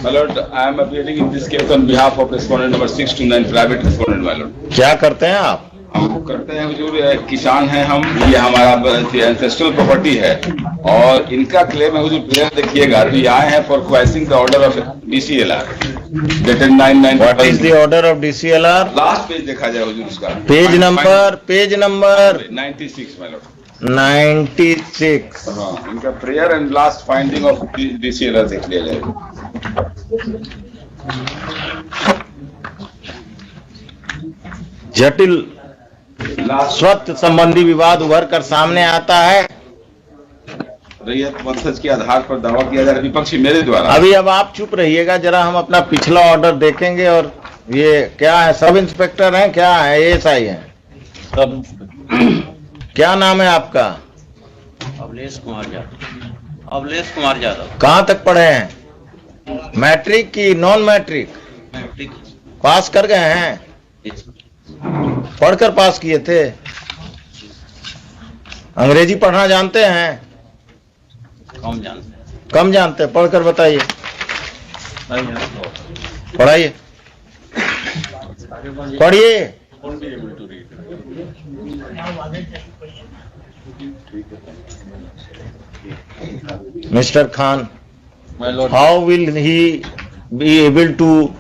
My lord, I am appearing in this case on behalf of respondent number 629, private respondent, my lord. क्या करते हैं आप? हम करते हैं हुजूर, किसान हैं हम, ये हमारा एंसेस्ट्रल प्रॉपर्टी है और इनका क्लेम है हुजूर। प्लेयर देखिएगा, अभी आए हैं for questioning the order of DCLR dated 9/9। What is the order of DCLR? Last page देखा जाए हुजूर उसका। Page number 96 my lord। 96। हाँ, इनका prayer and last finding of DCLR देख लिया जाए। जटिल स्वत्व संबंधी विवाद उभर कर सामने आता है। रैयत वंशज के आधार पर दावा किया जा रहा है विपक्षी मेरे द्वारा। अभी अब आप चुप रहिएगा, जरा हम अपना पिछला ऑर्डर देखेंगे। और ये क्या है, सब इंस्पेक्टर हैं, क्या है, ASI हैं? सब क्या नाम है आपका? अवलेश कुमार यादव। अवलेश कुमार यादव। कहाँ तक पढ़े हैं? मैट्रिक की नॉन मैट्रिक? मैट्रिक पास कर गए हैं? पढ़कर पास किए थे? अंग्रेजी पढ़ना जानते हैं? कम जानते हैं। कम जानते हैं, पढ़कर बताइए। पढ़ाइए, पढ़िए। Mr. Khan, My lord, how will he be able to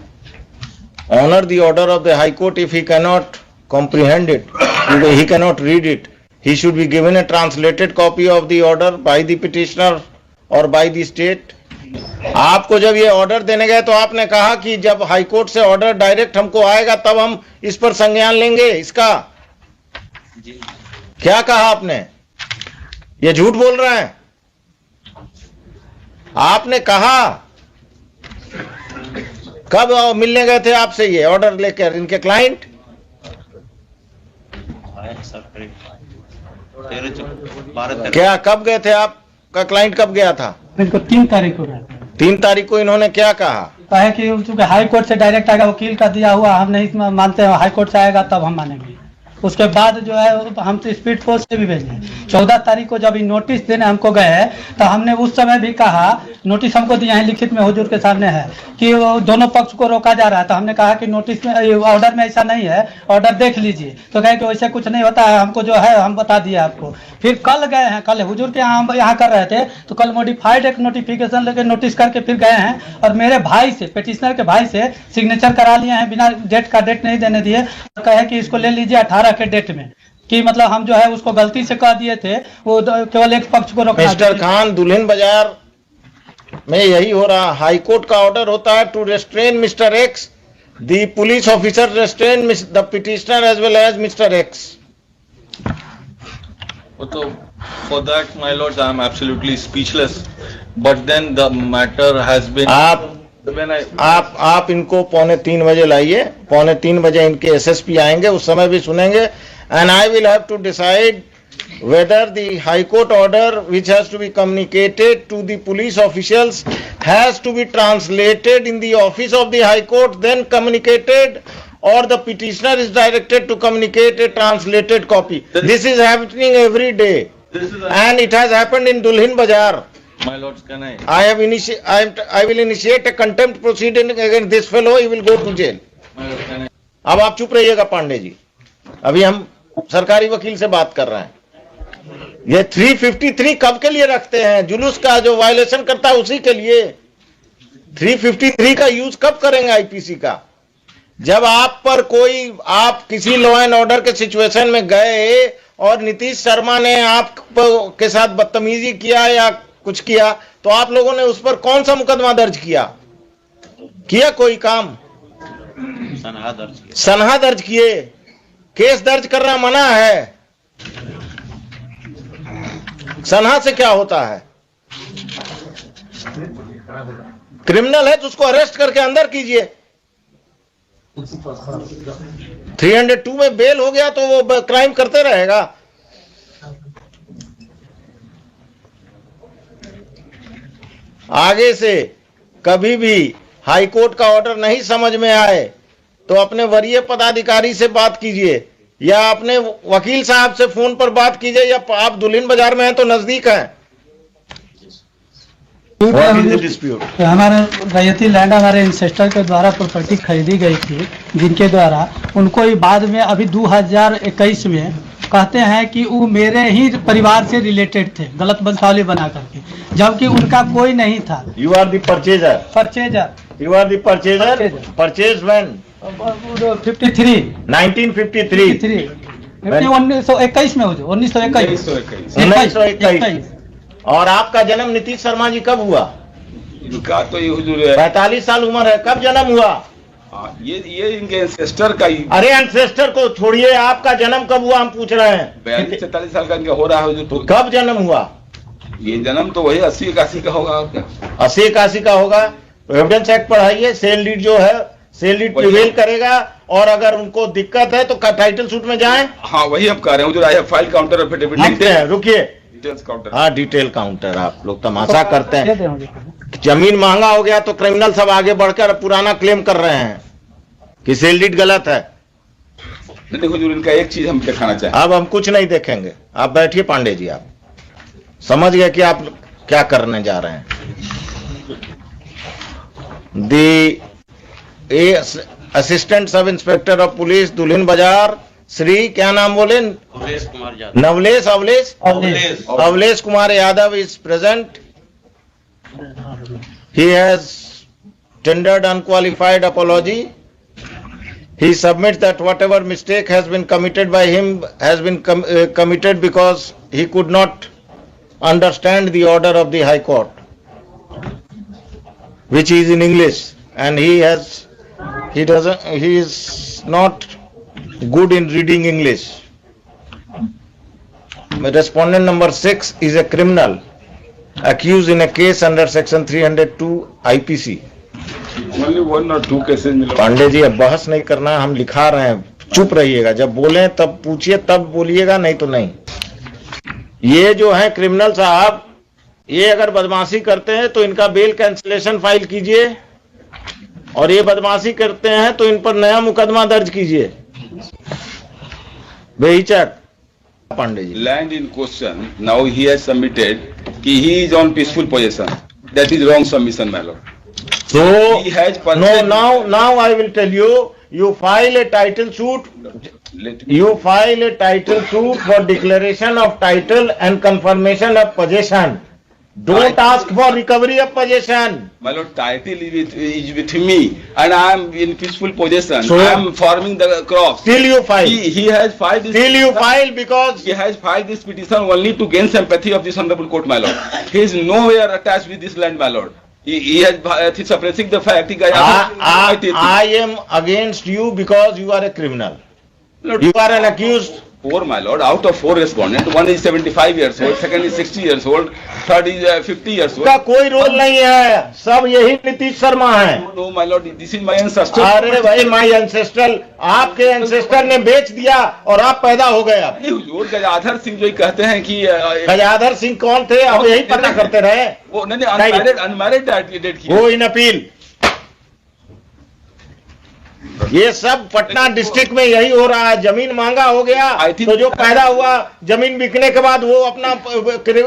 honor the order of the High Court if he cannot comprehend it? He cannot read it. He should be given a translated copy of the order by the petitioner or by the state. आपको जब ये order देने गए तो आपने कहा कि जब हाई कोर्ट से ऑर्डर डायरेक्ट हमको आएगा तब हम इस पर संज्ञान लेंगे। इसका क्या कहा आपने? ये झूठ बोल रहे हैं। आपने कहा कब मिलने गए थे आपसे ये ऑर्डर लेकर इनके क्लाइंट? क्या कब गए थे? आपका क्लाइंट कब गया था? इनको 3 तारीख को गया था। 3 तारीख को इन्होंने क्या कहा? कहा कि चूंकि हाई कोर्ट से डायरेक्ट आएगा, वकील का दिया हुआ, हम नहीं मानते हैं, हाई कोर्ट से आएगा तब हम मानेंगे। उसके बाद जो है हम तो स्पीड पोस्ट से भी भेजे। 14 तारीख को जब नोटिस देने हमको गए तो हमने उस समय भी कहा, नोटिस हमको दिया है लिखित में हुजूर के सामने है कि वो दोनों पक्ष को रोका जा रहा है। तो हमने कहा कि नोटिस में, ऑर्डर में ऐसा नहीं है, ऑर्डर देख लीजिए। तो कहे कि वैसे कुछ नहीं होता है, हमको जो है हम बता दिया आपको। फिर कल गए हैं, कल हुजूर के यहाँ हम यहाँ कर रहे थे तो कल मॉडिफाइड एक नोटिफिकेशन लेके नोटिस करके फिर गए हैं और मेरे भाई से, पिटिशनर के भाई से सिग्नेचर करा लिए हैं, बिना डेट नहीं देने दिए। कहे कि इसको ले लीजिए 18 के डेट में, कि मतलब हम जो है उसको गलती से कह दिए थे, वो केवल एक पक्ष को रोकना। मिस्टर खान, दुल्हिन बाजार में यही हो रहा। हाई कोर्ट का ऑर्डर होता है to restrain mister X, the police officer restrain the petitioner as well as mister X. So for that, my lords, I am absolutely speechless. But then the matter has been. आप इनको 2:45 बजे लाइए। 2:45 बजे इनके SSP आएंगे, उस समय भी सुनेंगे। And I will have to decide whether the High Court order which has to be communicated to the police officials has to be translated in the office of the High Court, then communicated, or the petitioner is directed to communicate a translated copy. This is happening every day, and it has happened in Dulhin Bazaar. My lords, can I? I will initiate a contempt proceeding against this fellow. He will go to jail. My lord, can I? अब आप चुप रहिएगा पांडे जी, अभी हम सरकारी वकील से बात कर रहे हैं। ये 353 कब के लिए रखते हैं? जुलूस का जो वायलेशन करता है उसी के लिए। 353 का यूज कब करेंगे IPC का? जब आप पर कोई, आप किसी लॉ एंड ऑर्डर के सिचुएशन में गए और नीतीश शर्मा ने आप के साथ बदतमीजी किया या कुछ किया, तो आप लोगों ने उस पर कौन सा मुकदमा दर्ज किया कोई काम? सनहा दर्ज किए। केस दर्ज करना मना है। सनहा से क्या होता है? क्रिमिनल है तो उसको अरेस्ट करके अंदर कीजिए। 302 में बेल हो गया तो वो क्राइम करते रहेगा। आगे से कभी भी हाई कोर्ट का ऑर्डर नहीं समझ में आए तो अपने वरीय पदाधिकारी से बात कीजिए या अपने वकील साहब से फोन पर बात कीजिए, या आप दुल्हिन बाजार में हैं तो नजदीक हैं। What is the dispute? हमारे रैयती लैंड हमारे इंसेस्टर के द्वारा प्रॉपर्टी खरीदी गई थी, जिनके द्वारा उनको ही बाद में अभी 2021 में कहते हैं कि वो मेरे ही परिवार से रिलेटेड थे, गलत वंशावली बना करके, जबकि उनका कोई नहीं था। You are the purchaser. Purchaser You are the purchaser. Purchase when? 53 1953. 1921 में हुई, 1921 1921। और आपका जन्म नीतीश शर्मा जी कब हुआ? इनका तो ये हुजूर है 45 साल उम्र है, कब जन्म हुआ? ये इनके एंसेस्टर का ही अरे एंसेस्टर को छोड़िए, आपका जन्म कब हुआ हम पूछ रहे हैं। 42-43 साल का इनका हो रहा है हुजूर। तो कब जन्म हुआ? ये जन्म तो वही 80-81 का होगा। और क्या 80-81 का होगा? एविडेंस एक्ट पढ़ाइए, सेल डीड जो है सेल डीड प्रिवेल करेगा, और अगर उनको दिक्कत है तो टाइटल सूट में जाएं। हाँ वही हम कह रहे हैं हुजूर। I have file counter affidavit लिखते हैं। रुकिए, डिटेल्स काउंटर। हाँ डिटेल काउंटर। आप लोग तमाशा करते हैं। जमीन महंगा हो गया तो क्रिमिनल सब आगे बढ़कर पुराना क्लेम कर रहे हैं कि सेल डीड गलत है। नहीं हुजूर, इनका एक चीज हम दिखाना चाहें। अब हम कुछ नहीं देखेंगे, आप बैठिए पांडे जी। आप समझ गए कि आप क्या करने जा रहे हैं। Assistant sub inspector of police दुल्हिन बाजार, श्री क्या नाम बोले? अवलेश Kumar Yadav. Navlesh अवलेश Kumar Yadav is present. He has tendered unqualified apology. He submits that whatever mistake has been committed by him has been committed because he could not understand the order of the High Court, which is in English, and he is not good in reading English. Respondent number 6 is a criminal accused in a case under section 302 IPC. Only 1 or 2 cases। Pandey ji अब बहस नहीं करना, हम लिखा रहे हैं, चुप रहिएगा। जब बोले तब पूछिए, तब बोलिएगा, नहीं तो नहीं। ये जो है क्रिमिनल साहब, ये अगर बदमाशी करते हैं तो इनका बेल कैंसिलेशन फाइल कीजिए, और ये बदमाशी करते हैं तो इन पर नया मुकदमा दर्ज कीजिए बेहिचक। Pandey ji, land in question now he has submitted कि he is on peaceful position. That is wrong submission my lord. So, He has no, purchased- now I will tell you, you file a title suit, Let me- you file a title suit for declaration of title and confirmation of possession. Don't ask for recovery of possession. My lord, title is with me and I am in peaceful possession. So- I am farming the crops. Till you file. He has filed this. Till you file, because He has filed this petition only to gain sympathy of this honorable court, my lord. He is nowhere attached with this land, my lord. He has suppressing the fact. I am against you because you are a criminal. Lord, You are an accused. 4, my lord, out of 4 respondents, one is 75 years old, second is 60 years old, third is 50 years old. का कोई role नहीं है, सब यही नीतीश शर्मा है। No, my lord, this is my ancestor. अरे भाई, माई ancestor, आपके एंसेस्टर ने बेच दिया और आप पैदा हो गए। अब नहीं हुजूर, गजाधर सिंह जो कहते हैं कि गजाधर सिंह कौन थे? अब यही पता करते रहे। वो नहीं अनमैरिड डेट की। वो इन अपील, ये सब पटना डिस्ट्रिक्ट में यही हो रहा है। जमीन महंगा हो गया तो जो पैदा हुआ जमीन बिकने के बाद वो अपना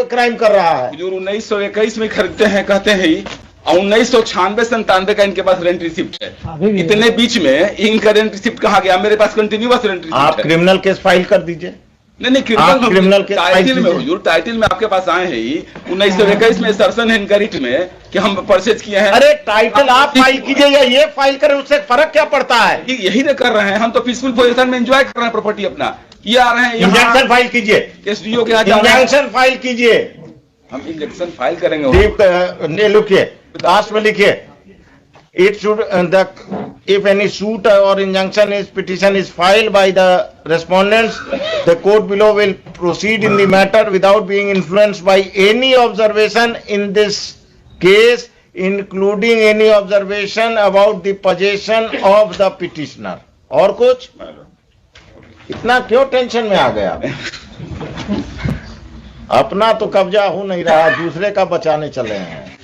क्राइम कर रहा है। हुजूर 1921 में खरीदते हैं कहते हैं ही, और 1996-97 का इनके पास रेंट रिसिप्ट है। इतने बीच में इनका रेंट रिसिप्ट कहाँ गया? मेरे पास कंटिन्यूअस रेंट रिसिप्ट आप है। क्रिमिनल केस फाइल कर दीजिए। नहीं क्रिमिनल के टाइटल में हुजूर, टाइटल में आपके पास आए हैं ही 1921 में सर्सन है इनका रिट में कि हम परचेज किए हैं। अरे टाइटल आप फाइल कीजिए या ये फाइल करें, उससे फर्क क्या पड़ता है? यही तो कर रहे हैं हम, तो पीसफुल पोजीशन में एंजॉय कर रहे हैं प्रॉपर्टी अपना। ये आ रहे हैं इंजंक्शन फाइल कीजिए, एसडीओ के यहाँ जा रहे हैं। इंजंक्शन फाइल कीजिए। हम इंजेक्शन फाइल करेंगे। लिखिए, लास्ट में लिखिए, it should if any suit or injunction petition is filed by the respondents, the court below will proceed in the matter without being influenced by any observation in this case, including any observation about the possession of the petitioner. और कुछ? इतना क्यों tension में आ गया? अपना तो कब्जा हो नहीं रहा, दूसरे का बचाने चले हैं।